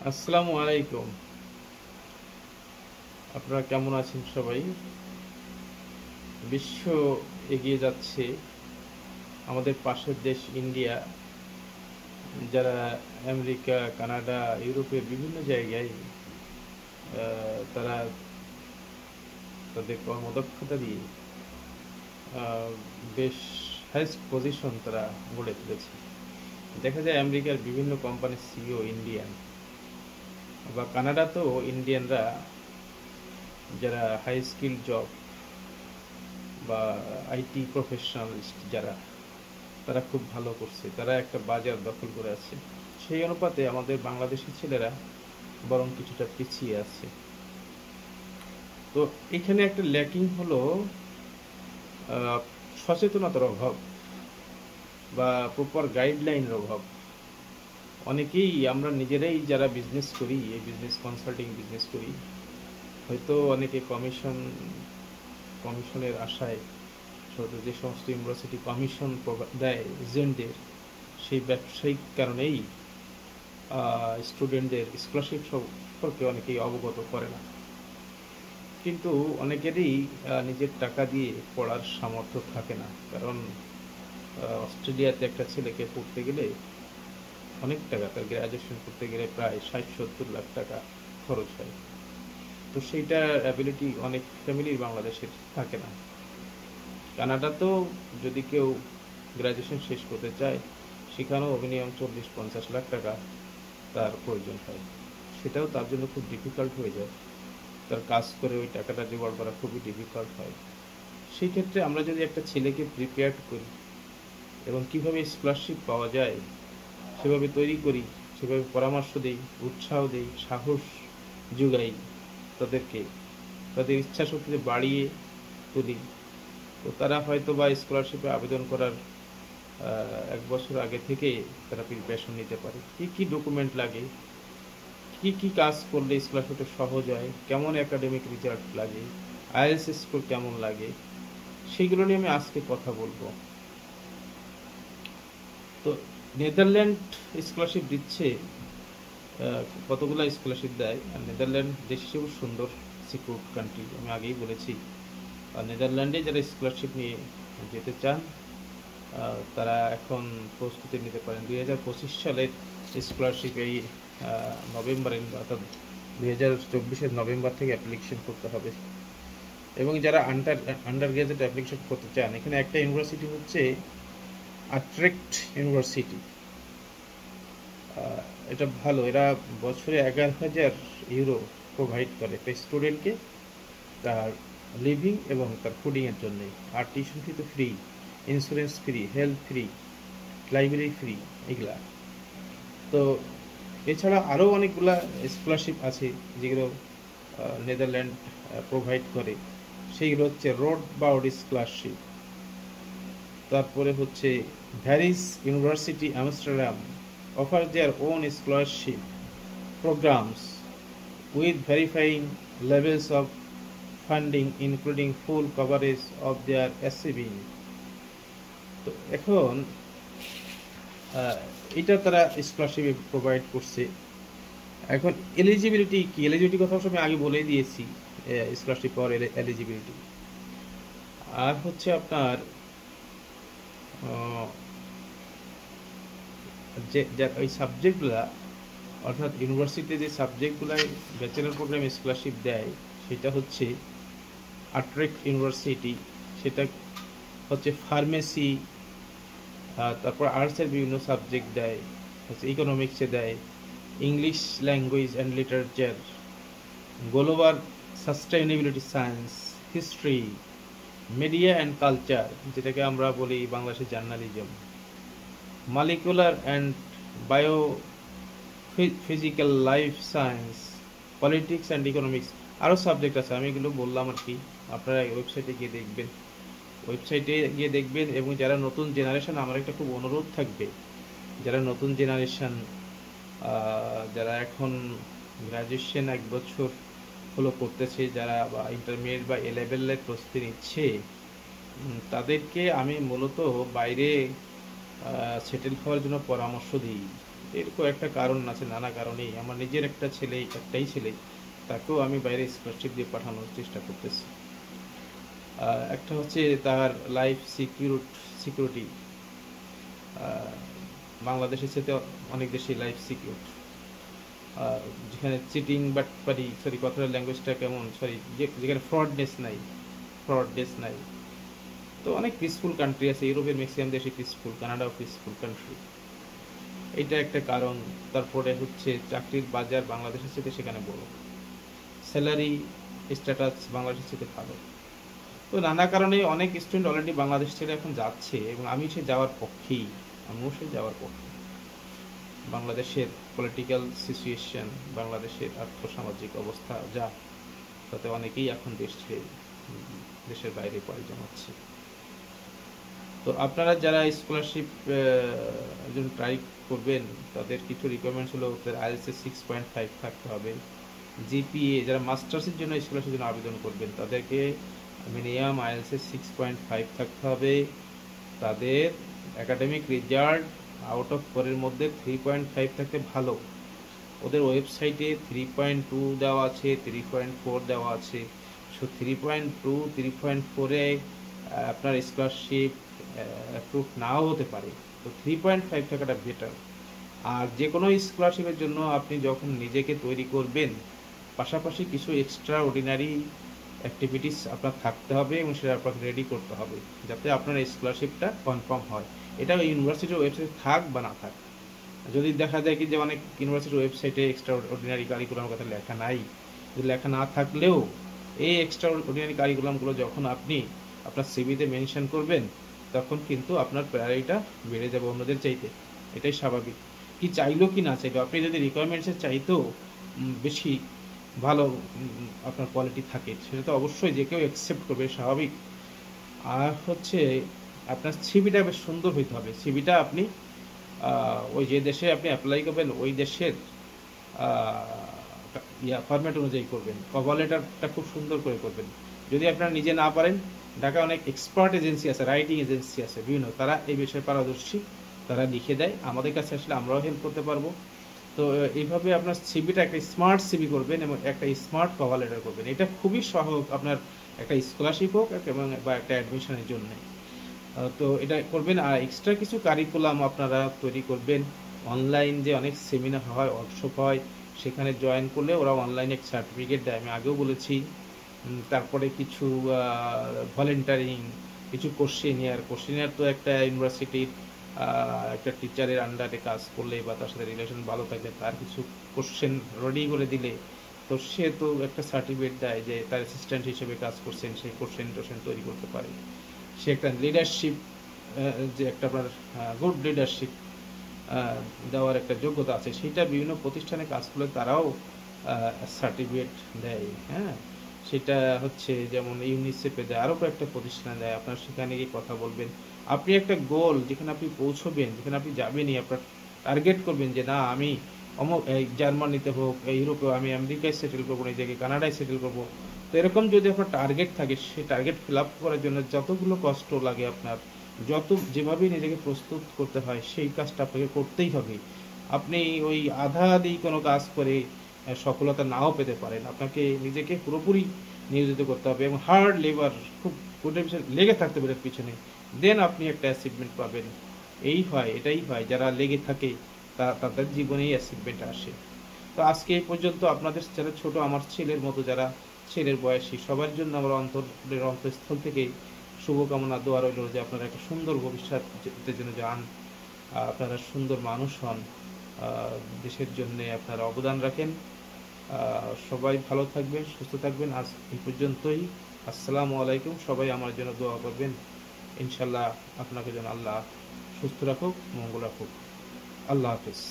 আসসালামু আলাইকুম। আপনারা কেমন আছেন সবাই? বিশ্ব এগিয়ে যাচ্ছে। আমাদের পাশের দেশ ইন্ডিয়া, যারা আমেরিকা, কানাডা, ইউরোপের বিভিন্ন জায়গায় তারা তাদের কর্মদক্ষতা দিয়ে আহ, বেশ হাইস্ট পজিশন তারা গড়ে তুলেছে। দেখা যায় আমেরিকার বিভিন্ন কোম্পানির সিইও ইন্ডিয়ান, বা কানাডাতেও ইন্ডিয়ানরা, যারা হাই স্কিল জব বা আইটি প্রফেশনালিস্ট যারা, তারা খুব ভালো করছে, তারা একটা বাজার দখল করে আছে। সেই অনুপাতে আমাদের বাংলাদেশি ছেলেরা বরং কিছুটা পিছিয়ে আছে। তো এখানে একটা ল্যাকিং হলো আহ, সচেতনতার অভাব বা প্রপার গাইডলাইনের অভাব। অনেকেই আমরা নিজেরাই যারা বিজনেস করি, এই বিজনেস কনসাল্টিং বিজনেস করি, হয়তো অনেকে কমিশনের আশায়, যে সমস্ত ইউনিভার্সিটি কমিশন দেয় এজেন্টদের, সেই ব্যবসায়িক কারণেই স্টুডেন্টদের স্কলারশিপ সম্পর্কে অনেকেই অবগত করে না। কিন্তু অনেকেরই নিজের টাকা দিয়ে পড়ার সামর্থ্য থাকে না, কারণ অস্ট্রেলিয়াতে একটা ছেলেকে পড়তে গেলে অনেক টাকা, তার গ্র্যাজুয়েশন করতে গেলে প্রায় 60-70 লাখ টাকা খরচ হয়। তো সেইটার অ্যাবিলিটি অনেক ফ্যামিলির বাংলাদেশের থাকে না। কানাডাতেও যদি কেউ গ্র্যাজুয়েশন শেষ করতে চায়, সেখানেও মিনিমাম 40-50 লাখ টাকা তার প্রয়োজন হয়। সেটাও তার জন্য খুব ডিফিকাল্ট হয়ে যায়, তার কাজ করে ওই টাকাটা জোগাড় করা খুবই ডিফিকাল্ট হয়। সেই ক্ষেত্রে আমরা যদি একটা ছেলেকে প্রিপেয়ার করি এবং কিভাবে স্কলারশিপ পাওয়া যায় সেভাবে তৈরি করি, সেভাবে পরামর্শ দিই, উৎসাহ দিই, সাহস যোগাই তাদেরকে, তাদের ইচ্ছা শক্তিতে বাড়িয়ে তুলি, তো তারা হয়তো বা স্কলারশিপে আবেদন করার 1 বছর আগে থেকে তারা প্রিপারেশন নিতে পারে। কী কী ডকুমেন্ট লাগে, কি কি কাজ করলে স্কলারশিপটা সহজ হয়, কেমন একাডেমিক রেজাল্ট লাগে, আইএলটিএস স্কোর কেমন লাগে, সেইগুলো নিয়ে আমি আজকে কথা বলবো। তো নেদারল্যান্ড স্কলারশিপ দিচ্ছে, কতগুলো স্কলারশিপ দেয়। আর নেদারল্যান্ড দেশ হিসেবে সুন্দর, সিকিউর কান্ট্রি, আমি আগেই বলেছি। আর নেদারল্যান্ডে যারা স্কলারশিপ নিয়ে যেতে চান, তারা এখন প্রস্তুতি নিতে পারেন। 2025 সালের স্কলারশিপ এই নভেম্বরের, অর্থাৎ 2024-এর নভেম্বর থেকে অ্যাপ্লিকেশন করতে হবে। এবং যারা আন্ডার গ্রাজুয়েট অ্যাপ্লিকেশন করতে চান, এখানে একটা ইউনিভার্সিটি হচ্ছে আট্রেক্ট ইউনিভার্সিটি। এটা ভালো, এরা বছরে 11,000 ইউরো প্রোভাইড করে একটা স্টুডেন্টকে, তার লিভিং এবং তার ফুডিংয়ের জন্যে। আর টিউশন ফি তো free, insurance free, health free, library free, এগুলা। তো এছাড়া আরও অনেকগুলা স্কলারশিপ আছে যেগুলো নেদারল্যান্ড প্রোভাইড করে। সেইগুলো হচ্ছে রোড বাউড স্কলারশিপ, তারপরে হচ্ছে varies university Amsterdam offer their own scholarship programs with varying levels of funding including full coverage of their SCB। তো এখন এটা তারা স্কলারশিপ প্রোভাইড করছে। এখন এলিজিবিলিটি কি, এলিজিবিলিটি কথা আমি আগে বলেই দিয়েছি, স্কলারশিপ পাওয়ার এলিজিবিলিটি। আর হচ্ছে আপনার যে ওই সাবজেক্টগুলা, অর্থাৎ ইউনিভার্সিটিতে যে সাবজেক্টগুলাই ব্যাচেলার প্রোগ্রাম স্কলারশিপ দেয়, সেটা হচ্ছে আট্রেক্ট ইউনিভার্সিটি, সেটা হচ্ছে ফার্মেসি, তারপর আর্টসের বিভিন্ন সাবজেক্ট দেয়, হচ্ছে ইকোনমিক্সে দেয়, English language and literature, global sustainability science, history, media and culture, যেটাকে আমরা বলি বাংলাদেশে journalism, molecular and bio physical life science, politics and economics, আরও সাবজেক্ট আছে, আমি এগুলো বললাম আর কি। আপনারা ওয়েবসাইটে গিয়ে দেখবেন, এবং যারা নতুন জেনারেশন, আমার একটা খুব অনুরোধ থাকবে, যারা নতুন জেনারেশন, যারা এখন গ্র্যাজুয়েশন 1 বছর হলো করতেছে, যারা বা ইন্টারমিডিয়েট বা এ লেভেলের প্রস্তুতি নিচ্ছে, তাদেরকে আমি মূলত বাইরে সেটেল হওয়ার জন্য পরামর্শ দিই। এরকম একটা কারণ আছে, নানা কারণেই আমার নিজের একটাই ছেলে, তাকেও আমি বাইরে স্কলারশিপ দিয়ে পাঠানোর চেষ্টা করতেছি। একটা হচ্ছে তার লাইফ সিকিউরিটি, বাংলাদেশের সাথে অনেক দেশে লাইফ সিকিউর, যেখানে চিটিং বাটপারি, সরি কথার ল্যাঙ্গুয়েজটা কেমন, সরি, যেখানে ফ্রডনেস নাই। তো অনেক পিসফুল কান্ট্রি আছে, ইউরোপের ম্যাক্সিমাম দেশে পিসফুল, কানাডাও পিসফুল কান্ট্রি, এটা একটা কারণ। তারপরে হচ্ছে চাকরির বাজার বাংলাদেশের সাথে সেখানে বড়, স্যালারি স্ট্যাটাস বাংলাদেশের সাথে ভালো। তো নানা কারণে অনেক স্টুডেন্ট অলরেডি বাংলাদেশ ছেড়ে এখন যাচ্ছে, এবং আমিও সে যাওয়ার পক্ষে। বাংলাদেশের পলিটিক্যাল সিচুয়েশন, বাংলাদেশের আর্থসামাজিক অবস্থা যা, তাতে অনেকেই এখন দেশ ছেড়ে দেশের বাইরে পড়ে জমাচ্ছে। তো আপনারা যারা স্কলারশিপ জন্য ট্রাই করবেন, তাদের কিছু রিকোয়ারমেন্টস হলো, তাদের আইএলটিএস 6.5 থাকতে হবে। জিপিএ, যারা মাস্টার্সের জন্য স্কলারশিপের জন্য আবেদন করবেন, তাদেরকে মিনিমাম আইএলটিএস 6.5 থাকতে হবে। তাদের একাডেমিক রেজাল্ট আউট অফ 4-এর মধ্যে 3.5 থাকতে ভালো। ওদের ওয়েবসাইটে 3.2 দেওয়া আছে, 3.4 দেওয়া আছে। সো 3.2, 3.4-এ আপনার স্কলারশিপ অ্যাপ্রুভ নাও হতে পারে, তো 3.5 থাকাটা বেটার। আর যে কোনো স্কলারশিপের জন্য আপনি যখন নিজেকে তৈরি করবেন, পাশাপাশি কিছু এক্সট্রা অর্ডিনারি অ্যাক্টিভিটিস আপনার থাকতে হবে, এবং সেটা আপনাকে রেডি করতে হবে যাতে আপনার স্কলারশিপটা কনফার্ম হয়। এটা ইউনিভার্সিটির ওয়েবসাইটে থাক বা না থাক। যদি দেখা যায় কি যে অনেক ইউনিভার্সিটির ওয়েবসাইটে এক্সট্রা অর্ডিনারি কারিকুলামের কথা লেখা নাই, যদি লেখা না থাকলেও এই এক্সট্রা অর্ডিনারি কারিকুলামগুলো যখন আপনি আপনার সিভিতে মেনশন করবেন, তখন কিন্তু আপনার প্রায়োরিটিটা বেড়ে যাবে অন্যদের চাইতে। এটাই স্বাভাবিক। কি চাইলো কি না চাইলো, আপনি যদি রিকোয়ারমেন্টসের চাইতেও বেশি ভালো আপনার কোয়ালিটি থাকে, সেটা তো অবশ্যই যে কেউ অ্যাকসেপ্ট করবে, স্বাভাবিক। আর হচ্ছে আপনার সিভিটা বেশ সুন্দর হইতে হবে। সিভিটা আপনি ওই যে দেশে আপনি অ্যাপ্লাই করবেন, ওই দেশের ফরম্যাট অনুযায়ী করবেন। কভার লেটারটা খুব সুন্দর করে করবেন। যদি আপনারা নিজে না পারেন, ঢাকা অনেক এক্সপার্ট এজেন্সি আছে, রাইটিং এজেন্সি আছে বিভিন্ন, তারা এই বিষয়ে পারদর্শী, তারা লিখে দেয়। আমাদের কাছে আসলে আমরাও হেল্প করতে পারবো। তো এইভাবে আপনার সিভিটা একটা স্মার্ট সিভি করবেন এবং একটা স্মার্ট কভার লেটার করবেন। এটা খুবই সহজ আপনার একটা স্কলারশিপ হোক এবং বা একটা অ্যাডমিশনের জন্য। তো এটা করবেন। আর এক্সট্রা কিছু কারিকুলাম আপনারা তৈরি করবেন। অনলাইন যে অনেক সেমিনার হয়, ওয়ার্কশপ হয়, সেখানে জয়েন করলে ওরা অনলাইনে এক সার্টিফিকেট দেয়, আমি আগেও বলেছি। তারপরে কিছু ভলেন্টারিং, কিছু কোশ্চেনিয়ার তো একটা ইউনিভার্সিটির একটা টিচারের আন্ডারে কাজ করলে বা তার সাথে রিলেশন ভালো থাকলে, তার কিছু কোশ্চেন রেডি করে দিলে তো সে তো একটা সার্টিফিকেট দেয় যে তার অ্যাসিস্ট্যান্ট হিসেবে কাজ করছেন, সেই কোশ্চেন তৈরি করতে পারে। সে একটা লিডারশিপ, যে একটা আপনার গুড লিডারশিপ দেওয়ার একটা যোগ্যতা আছে, সেটা বিভিন্ন প্রতিষ্ঠানে কাজ করলে তারাও সার্টিফিকেট দেয়। হ্যাঁ, সেটা হচ্ছে যেমন ইউনিসেফে দেয়, আরও কয়েকটা প্রতিষ্ঠানে দেয়। আপনার সেখানে গিয়ে কথা বলবেন। আপনি একটা গোল যেখানে আপনি পৌঁছবেন, যেখানে আপনি যাবেনই, আপনার টার্গেট করবেন যে না আমি অমুক জার্মানিতে হোক, ইউরোপে, আমি আমেরিকায় সেটেল করবো, এই জায়গায় কানাডায় সেটেল করবো। তো এরকম যদি আপনার টার্গেট থাকে, সেই টার্গেট ফিল আপ করার জন্য যতগুলো কষ্ট লাগে আপনার, যেভাবে নিজেকে প্রস্তুত করতে হয়, সেই কাজটা আপনাকে করতেই হবে। আপনি ওই আধা আধি কোনো কাজ করে সফলতা নাও পেতে পারেন। আপনাকে নিজেকে পুরোপুরি নিয়োজিত করতে হবে এবং হার্ড লেবার, খুব কোটের পিছনে লেগে থাকতে হবে এর পিছনে, দেন আপনি একটা অ্যাচিভমেন্ট পাবেন। এটাই হয়, যারা লেগে থাকে তাদের জীবনেই অ্যাচিভমেন্ট আসে। তো আজকে এই পর্যন্ত। আপনাদের যারা ছোট, আমার ছেলের মতো যারা ছেলের বয়সী, সবার জন্য আমরা অন্তঃস্থল থেকে শুভকামনা, দোয়া রইল যে আপনারা একটা সুন্দর ভবিষ্যতের জন্য যান, আপনারা সুন্দর মানুষ হন, দেশের জন্য আপনারা অবদান রাখেন। সবাই ভালো থাকবেন, সুস্থ থাকবেন। আজ এই পর্যন্তই। আসসালামু আলাইকুম। সবাই আমার জন্য দোয়া করবেন। ইনশাল্লাহ আপনাকে যেন আল্লাহ সুস্থ রাখুক, মঙ্গল রাখুক। আল্লাহ হাফিজ।